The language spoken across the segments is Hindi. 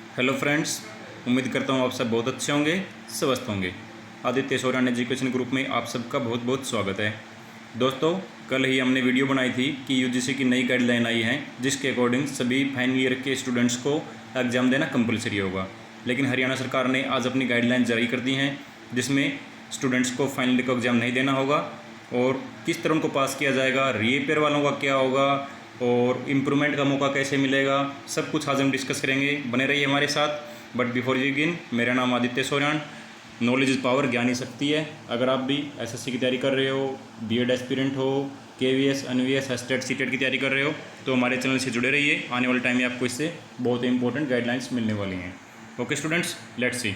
हेलो फ्रेंड्स, उम्मीद करता हूँ आप सब बहुत अच्छे होंगे, स्वस्थ होंगे। आदित्य सोरान एजुकेशन ग्रुप में आप सबका बहुत बहुत स्वागत है। दोस्तों, कल ही हमने वीडियो बनाई थी कि यूजीसी की नई गाइडलाइन आई है जिसके अकॉर्डिंग सभी फाइनल ईयर के स्टूडेंट्स को एग्ज़ाम देना कंपलसरी होगा। लेकिन हरियाणा सरकार ने आज अपनी गाइडलाइन जारी कर दी हैं जिसमें स्टूडेंट्स को फाइनल ईयर का एग्ज़ाम नहीं देना होगा और किस तरह उनको पास किया जाएगा, रीपेयर वालों का क्या होगा और इम्प्रूवमेंट का मौका कैसे मिलेगा, सब कुछ आज हम डिस्कस करेंगे। बने रहिए हमारे साथ। बट बिफोर यू बिगिन, मेरा नाम Aditya Soran. Knowledge is power, ज्ञान ही शक्ति है। अगर आप भी एसएससी की तैयारी कर रहे हो, बीएड एस्पिरेंट हो, केवीएस, एनवीएस, एस्टेट, सीटेट की तैयारी कर रहे हो तो हमारे चैनल से जुड़े रहिए। आने वाले टाइम में आपको इससे बहुत इंपॉर्टेंट गाइडलाइंस मिलने वाली हैं। Okay students, let's see.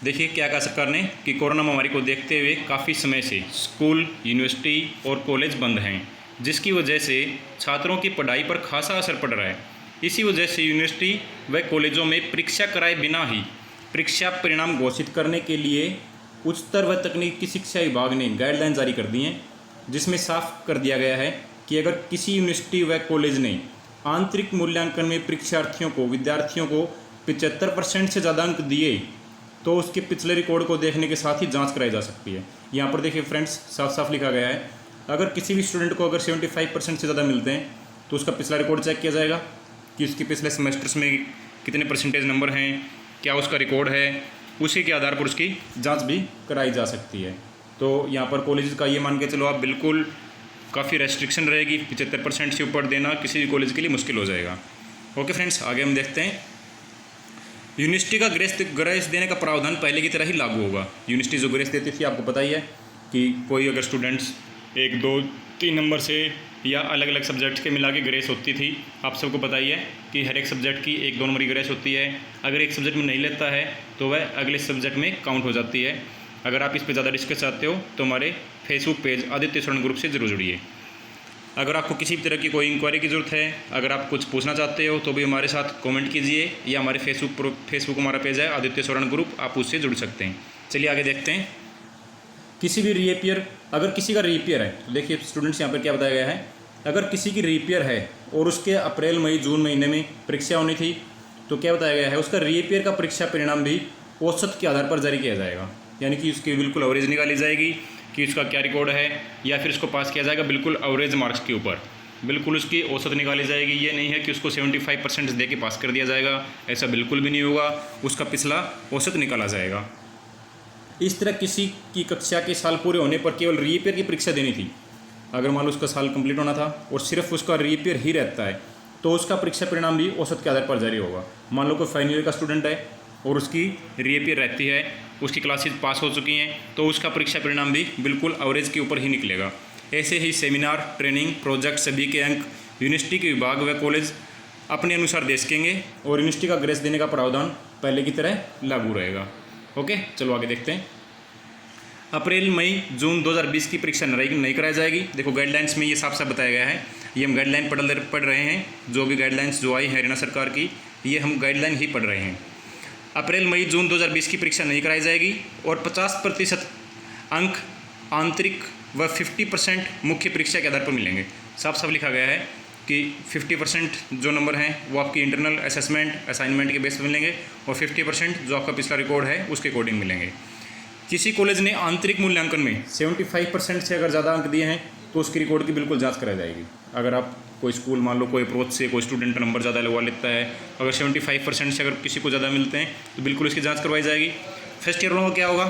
देखिए क्या कहा सरकार ने कि कोरोना महामारी को देखते हुए काफ़ी समय से स्कूल, यूनिवर्सिटी और कॉलेज बंद हैं, जिसकी वजह से छात्रों की पढ़ाई पर खासा असर पड़ रहा है। इसी वजह से यूनिवर्सिटी व कॉलेजों में परीक्षा कराए बिना ही परीक्षा परिणाम घोषित करने के लिए उच्चतर व तकनीकी शिक्षा विभाग ने गाइडलाइन जारी कर दी हैं, जिसमें साफ कर दिया गया है कि अगर किसी यूनिवर्सिटी व कॉलेज ने आंतरिक मूल्यांकन में विद्यार्थियों को 75% से ज़्यादा अंक दिए तो उसके पिछले रिकॉर्ड को देखने के साथ ही जांच कराई जा सकती है। यहाँ पर देखिए फ्रेंड्स, साफ साफ लिखा गया है, अगर किसी भी स्टूडेंट को अगर 75% से ज़्यादा मिलते हैं तो उसका पिछला रिकॉर्ड चेक किया जाएगा कि उसके पिछले सेमेस्टर्स में कितने परसेंटेज नंबर हैं, क्या उसका रिकॉर्ड है। उसी के आधार पर उसकी जांच भी कराई जा सकती है। तो यहाँ पर कॉलेज का ये मान के चलो आप, बिल्कुल काफ़ी रेस्ट्रिक्शन रहेगी। 75% से ऊपर देना किसी भी कॉलेज के लिए मुश्किल हो जाएगा। ओके फ्रेंड्स, आगे हम देखते हैं। यूनिवर्सिटी का ग्रेस देने का प्रावधान पहले की तरह ही लागू होगा। यूनिवर्सिटी जो ग्रेस देती थी, आपको पता ही है कि कोई अगर स्टूडेंट्स 1, 2, 3 नंबर से या अलग अलग सब्जेक्ट के मिला के ग्रेस होती थी। आप सबको पता ही है कि हर एक सब्जेक्ट की 1-2 नंबर की ग्रेस होती है। अगर एक सब्जेक्ट में नहीं लेता है तो वह अगले सब्जेक्ट में काउंट हो जाती है। अगर आप इस पर ज़्यादा डिस्कस चाहते हो तो हमारे Facebook page Aditya Soran group से जरूर जुड़िए। अगर आपको किसी भी तरह की कोई इंक्वायरी की ज़रूरत है, अगर आप कुछ पूछना चाहते हो तो भी हमारे साथ कमेंट कीजिए या हमारे फेसबुक हमारा पेज है आदित्य सोरान ग्रुप, आप उससे जुड़ सकते हैं। चलिए आगे देखते हैं। किसी भी रीपेयर, अगर किसी का रीपेयर है तो देखिए स्टूडेंट्स, यहाँ पर क्या बताया गया है, अगर किसी की रीपेयर है और उसके अप्रैल, मई, जून महीने में परीक्षा होनी थी तो क्या बताया गया है, उसका रीपेयर का परीक्षा परिणाम भी औसत के आधार पर जारी किया जाएगा। यानी कि उसकी बिल्कुल एवरेज निकाली जाएगी कि उसका क्या रिकॉर्ड है, या फिर उसको पास किया जाएगा बिल्कुल एवरेज मार्क्स के ऊपर, बिल्कुल उसकी औसत निकाली जाएगी। ये नहीं है कि उसको 75% दे के पास कर दिया जाएगा, ऐसा बिल्कुल भी नहीं होगा। उसका पिछला औसत निकाला जाएगा। इस तरह किसी की कक्षा के साल पूरे होने पर केवल रीपेयर की परीक्षा देनी थी। अगर मान लो उसका साल कंप्लीट होना था और सिर्फ उसका रीपेयर ही रहता है तो उसका परीक्षा परिणाम भी औसत के आधार पर जारी होगा। मान लो कोई फाइनल ईयर का स्टूडेंट है और उसकी रीपेयर रहती है, उसकी क्लासेज पास हो चुकी हैं तो उसका परीक्षा परिणाम भी बिल्कुल एवरेज के ऊपर ही निकलेगा। ऐसे ही सेमिनार, ट्रेनिंग, प्रोजेक्ट सभी के अंक यूनिवर्सिटी के विभाग व कॉलेज अपने अनुसार दे सकेंगे और यूनिवर्सिटी का ग्रेस देने का प्रावधान पहले की तरह लागू रहेगा। ओके, चलो आगे देखते हैं। अप्रैल, मई, जून 2020 की परीक्षा नहीं कराई जाएगी। देखो गाइडलाइंस में ये साफ साफ बताया गया है। ये हम गाइडलाइन पढ़ रहे हैं, जो भी गाइडलाइंस जो आई है हरियाणा सरकार की, ये हम गाइडलाइन ही पढ़ रहे हैं। अप्रैल, मई, जून 2020 की परीक्षा नहीं कराई जाएगी और 50% अंक आंतरिक व 50% मुख्य परीक्षा के आधार पर मिलेंगे। साफ साफ लिखा गया है कि 50% जो नंबर हैं वो आपकी इंटरनल असेसमेंट, असाइनमेंट के बेस पर मिलेंगे और 50% जो आपका पिछला रिकॉर्ड है उसके अकॉर्डिंग मिलेंगे। किसी कॉलेज ने आंतरिक मूल्यांकन में 75% से अगर ज़्यादा अंक दिए हैं तो उसकी रिकॉर्ड की बिल्कुल जांच कराई जाएगी। अगर आप कोई स्कूल, मान लो कोई अप्रोच से कोई स्टूडेंट नंबर ज़्यादा लगवा लेता है, अगर 75% से अगर किसी को ज़्यादा मिलते हैं तो बिल्कुल इसकी जांच करवाई जाएगी। फर्स्ट ईयर वालों का क्या होगा,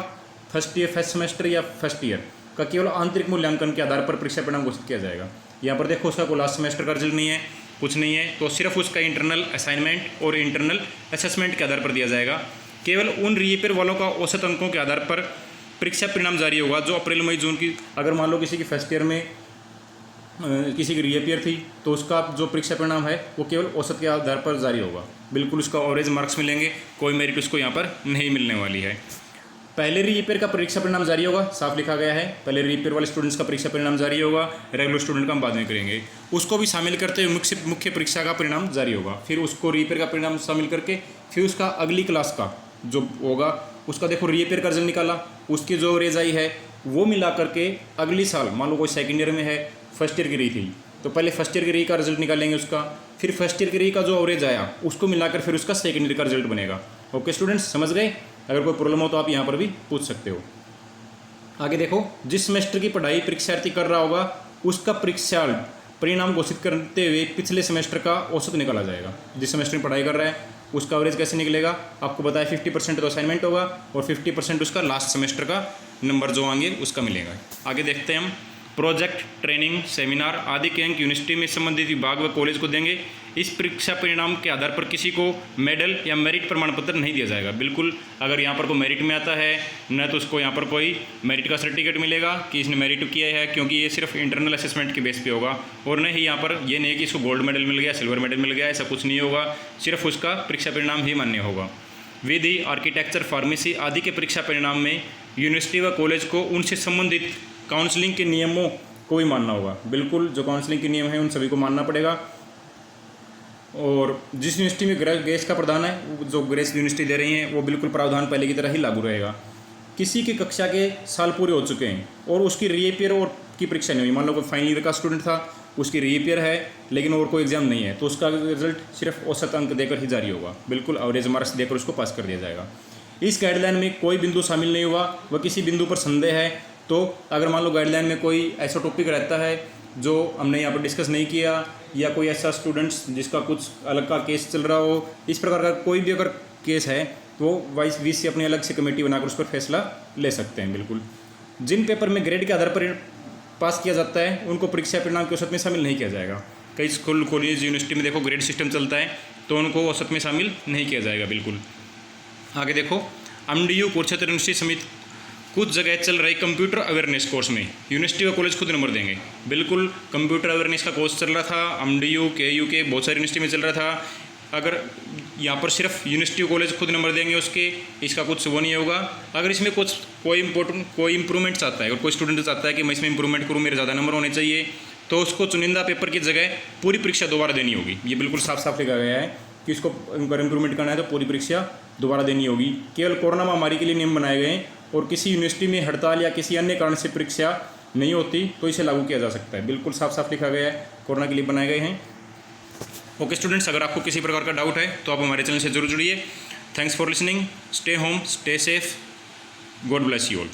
फर्स्ट सेमेस्टर या फर्स्ट ईयर का केवल आंतरिक मूल्यांकन के आधार पर परीक्षा परिणाम घोषित किया जाएगा। यहाँ पर देखो उसका कोई लास्ट सेमेस्टर का रिजल्ट नहीं है, कुछ नहीं है, तो सिर्फ उसका इंटरनल असाइनमेंट और इंटरनल असेसमेंट के आधार पर दिया जाएगा। केवल उन रीपेयर वालों का औसत अंकों के आधार पर परीक्षा परिणाम जारी होगा जो अप्रैल, मई, जून की, अगर मान लो किसी की फर्स्ट ईयर में किसी की रीपेयर थी तो उसका जो परीक्षा परिणाम है वो केवल औसत के आधार पर जारी होगा। बिल्कुल उसका एवरेज मार्क्स मिलेंगे, कोई मेरिट उसको यहाँ पर नहीं मिलने वाली है। पहले रीपेयर का परीक्षा परिणाम जारी होगा, साफ लिखा गया है। पहले रीपेयर वाले स्टूडेंट्स का परीक्षा परिणाम जारी होगा, रेगुलर स्टूडेंट का हम बाद में करेंगे। उसको भी शामिल करते हुए मुख्य परीक्षा का परिणाम जारी होगा। फिर उसको रीपेयर का परिणाम शामिल करके फिर उसका अगली क्लास का जो होगा उसका, देखो रीपेयर का रिजल्ट निकाला, उसकी जो एवरेज आई है वो मिला करके अगली साल, मान लो कोई सेकेंड ईयर में है, फर्स्ट ईयर की रही थी तो पहले फर्स्ट ईयर के री का रिजल्ट निकालेंगे उसका, फिर फर्स्ट ईयर के री का जो एवरेज आया उसको मिलाकर फिर उसका सेकेंड ईयर का रिजल्ट बनेगा। ओके स्टूडेंट्स, समझ गए? अगर कोई प्रॉब्लम हो तो आप यहाँ पर भी पूछ सकते हो। आगे देखो, जिस सेमेस्टर की पढ़ाई परीक्षार्थी कर रहा होगा उसका परीक्षा परिणाम घोषित करते हुए पिछले सेमेस्टर का औसत निकाला जाएगा। जिस सेमेस्टर में पढ़ाई कर रहा है उसका एवरेज कैसे निकलेगा? आपको बताया 50% तो असाइनमेंट होगा और 50% उसका लास्ट सेमेस्टर का नंबर जो आएंगे उसका मिलेगा। आगे देखते हैं हम, प्रोजेक्ट, ट्रेनिंग, सेमिनार आदि के अंक यूनिवर्सिटी में संबंधित विभाग व कॉलेज को देंगे। इस परीक्षा परिणाम के आधार पर किसी को मेडल या मेरिट प्रमाण पत्र नहीं दिया जाएगा। बिल्कुल, अगर यहाँ पर कोई मेरिट में आता है न तो उसको यहाँ पर कोई मेरिट का सर्टिफिकेट मिलेगा कि इसने मेरिट किया है, क्योंकि ये सिर्फ इंटरनल असेसमेंट के बेस पे होगा। और न ही यहाँ पर ये नहीं है कि इसको गोल्ड मेडल मिल गया, सिल्वर मेडल मिल गया, ऐसा कुछ नहीं होगा। सिर्फ उसका परीक्षा परिणाम ही मान्य होगा। विधि, आर्किटेक्चर, फार्मेसी आदि के परीक्षा परिणाम में यूनिवर्सिटी व कॉलेज को उनसे संबंधित काउंसलिंग के नियमों को भी मानना होगा। बिल्कुल, जो काउंसलिंग के नियम हैं उन सभी को मानना पड़ेगा। और जिस यूनिवर्सिटी में गैस का प्रावधान है, जो ग्रेस यूनिवर्सिटी दे रही हैं, वो बिल्कुल प्रावधान पहले की तरह ही लागू रहेगा। किसी की कक्षा के साल पूरे हो चुके हैं और उसकी रीअपियर और की परीक्षा नहीं हुई, मान लो कोई फाइनल ईयर का स्टूडेंट था, उसकी रीअपियर है लेकिन और कोई एग्जाम नहीं है, तो उसका रिजल्ट सिर्फ औसत अंक देकर ही जारी होगा। बिल्कुल एवरेज मार्क्स देकर उसको पास कर दिया जाएगा। इस गाइडलाइन में कोई बिंदु शामिल नहीं हुआ व किसी बिंदु पर संदेह है तो अगर मान लो गाइडलाइन में कोई ऐसा टॉपिक रहता है जो हमने यहाँ पर डिस्कस नहीं किया, या कोई ऐसा स्टूडेंट्स जिसका कुछ अलग का केस चल रहा हो, इस प्रकार का कोई भी अगर केस है तो वाइस वीसी अपनी अलग से कमेटी बनाकर उस पर फैसला ले सकते हैं। बिल्कुल, जिन पेपर में ग्रेड के आधार पर पास किया जाता है उनको परीक्षा परिणाम के औसत में शामिल नहीं किया जाएगा। कई स्कूल, कॉलेज, यूनिवर्सिटी में देखो ग्रेड सिस्टम चलता है तो उनको औसत में शामिल नहीं किया जाएगा। बिल्कुल, आगे देखो, एमडीयू कुरुक्षेत्र यूनिवर्सिटी समिति कुछ जगह चल रही कंप्यूटर अवेयरनेस कोर्स में यूनिवर्सिटी व कॉलेज खुद नंबर देंगे। बिल्कुल, कंप्यूटर अवेयरनेस का कोर्स चल रहा था एमडीयू, केयू के बहुत सारी यूनिवर्सिटी में चल रहा था। अगर यहाँ पर सिर्फ यूनिवर्सिटी कॉलेज खुद नंबर देंगे उसके, इसका कुछ वो नहीं होगा। अगर इसमें कुछ कोई इंप्रूवमेंट चाहता है और कोई स्टूडेंट चाहता है कि मैं इसमें इंप्रूवमेंट करूँ, मेरे ज़्यादा नंबर होने चाहिए, तो उसको चुनिंदा पेपर की जगह पूरी परीक्षा दोबारा देनी होगी। ये बिल्कुल साफ साफ लिखा गया है कि इसको अगर इंप्रूवमेंट करना है तो पूरी परीक्षा दोबारा देनी होगी। केवल कोरोना महामारी के लिए नियम बनाए गए हैं और किसी यूनिवर्सिटी में हड़ताल या किसी अन्य कारण से परीक्षा नहीं होती तो इसे लागू किया जा सकता है। बिल्कुल साफ साफ लिखा गया है, कोरोना के लिए बनाए गए हैं। ओके स्टूडेंट्स, अगर आपको किसी प्रकार का डाउट है तो आप हमारे चैनल से जरूर जुड़िए। Thanks for listening, stay home, stay safe, God bless you all.